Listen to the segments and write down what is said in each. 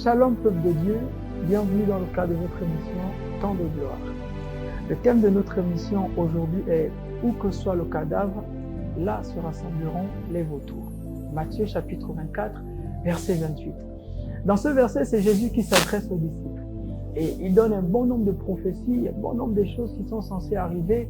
Shalom peuple de Dieu, bienvenue dans le cadre de votre émission Temps de gloire. Le thème de notre émission aujourd'hui est « Où que soit le cadavre, là se rassembleront les vautours ». Matthieu chapitre 24, verset 28. Dans ce verset, c'est Jésus qui s'adresse aux disciples. Et il donne un bon nombre de prophéties, un bon nombre de choses qui sont censées arriver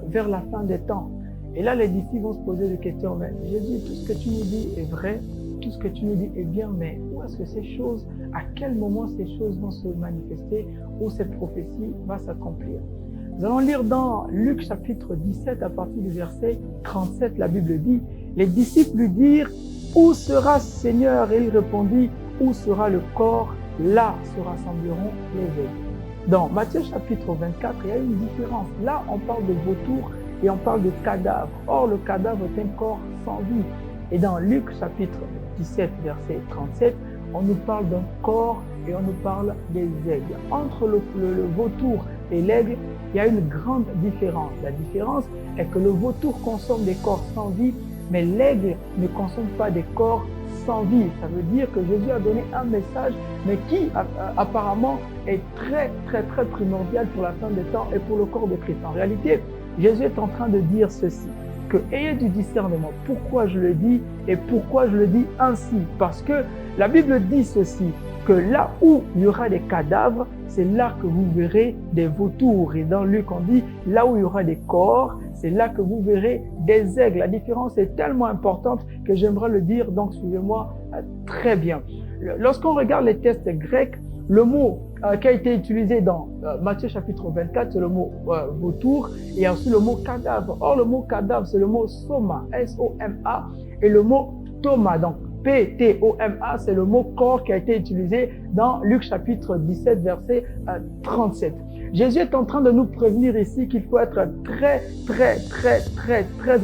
vers la fin des temps. Et là, les disciples vont se poser des questions. Mais Jésus, tout ce que tu nous dis est vrai, tout ce que tu nous dis est bien, mais où est-ce que ces choses, à quel moment ces choses vont se manifester, où cette prophétie va s'accomplir? Nous allons lire dans Luc chapitre 17 à partir du verset 37, la Bible dit, les disciples lui dirent, où sera Seigneur? Et il répondit, où sera le corps? Là se rassembleront les aigles. Dans Matthieu chapitre 24, il y a une différence. Là, on parle de vautours et on parle de cadavre. Or, le cadavre est un corps sans vie. Et dans Luc chapitre 17, verset 37, on nous parle d'un corps et on nous parle des aigles. Entre le vautour et l'aigle, il y a une grande différence. La différence est que le vautour consomme des corps sans vie, mais l'aigle ne consomme pas des corps sans vie. Ça veut dire que Jésus a donné un message, mais qui apparemment est très primordial pour la fin des temps et pour le corps de Christ. En réalité, Jésus est en train de dire ceci, que ayez du discernement. Pourquoi je le dis et pourquoi je le dis ainsi? Parce que la Bible dit ceci, que là où il y aura des cadavres, c'est là que vous verrez des vautours. Et dans Luc, on dit, là où il y aura des corps, c'est là que vous verrez des aigles. La différence est tellement importante que j'aimerais le dire, donc suivez-moi très bien. Lorsqu'on regarde les textes grecs, le mot qui a été utilisé dans Matthieu chapitre 24, c'est le mot vautour, et il y a aussi le mot cadavre. Or, le mot cadavre, c'est le mot soma, S-O-M-A, et le mot toma, donc P-T-O-M-A, c'est le mot corps qui a été utilisé dans Luc chapitre 17, verset 37. Jésus est en train de nous prévenir ici qu'il faut être très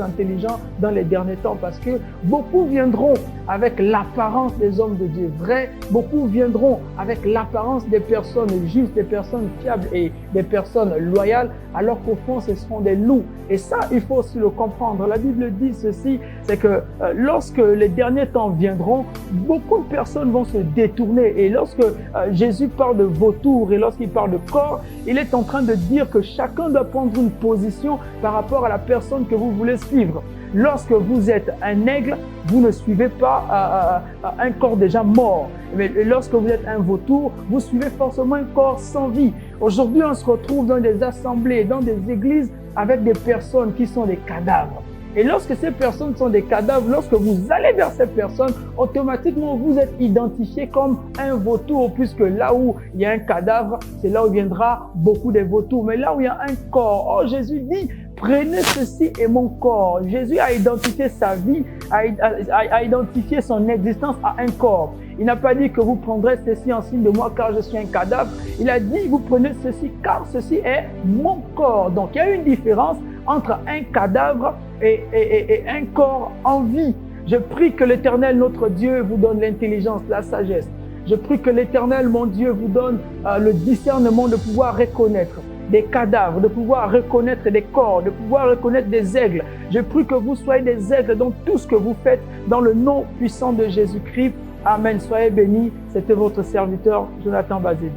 intelligent dans les derniers temps parce que beaucoup viendront avec l'apparence des hommes de Dieu vrais, beaucoup viendront avec l'apparence des personnes justes, des personnes fiables et des personnes loyales, alors qu'au fond ce seront des loups. Et ça, il faut aussi le comprendre. La Bible dit ceci, c'est que lorsque les derniers temps viendront, beaucoup de personnes vont se détourner. Et lorsque Jésus parle de vautour et lorsqu'il parle de corps, il est en train de dire que chacun doit prendre une position par rapport à la personne que vous voulez suivre. Lorsque vous êtes un aigle, vous ne suivez pas un corps déjà mort. Mais lorsque vous êtes un vautour, vous suivez forcément un corps sans vie. Aujourd'hui, on se retrouve dans des assemblées, dans des églises avec des personnes qui sont des cadavres. Et lorsque ces personnes sont des cadavres, lorsque vous allez vers ces personnes, automatiquement vous êtes identifié comme un vautour, puisque là où il y a un cadavre, c'est là où viendra beaucoup de vautours. Mais là où il y a un corps, oh Jésus dit, prenez ceci et mon corps. Jésus a identifié sa vie, a identifié son existence à un corps. Il n'a pas dit que vous prendrez ceci en signe de moi car je suis un cadavre. Il a dit vous prenez ceci car ceci est mon corps. Donc il y a une différence entre un cadavre et un corps en vie. Je prie que l'Éternel, notre Dieu, vous donne l'intelligence, la sagesse. Je prie que l'Éternel, mon Dieu, vous donne le discernement de pouvoir reconnaître des cadavres, de pouvoir reconnaître des corps, de pouvoir reconnaître des aigles. Je prie que vous soyez des aigles dans tout ce que vous faites dans le nom puissant de Jésus-Christ. Amen. Soyez bénis. C'était votre serviteur, Jonathan Bazeli.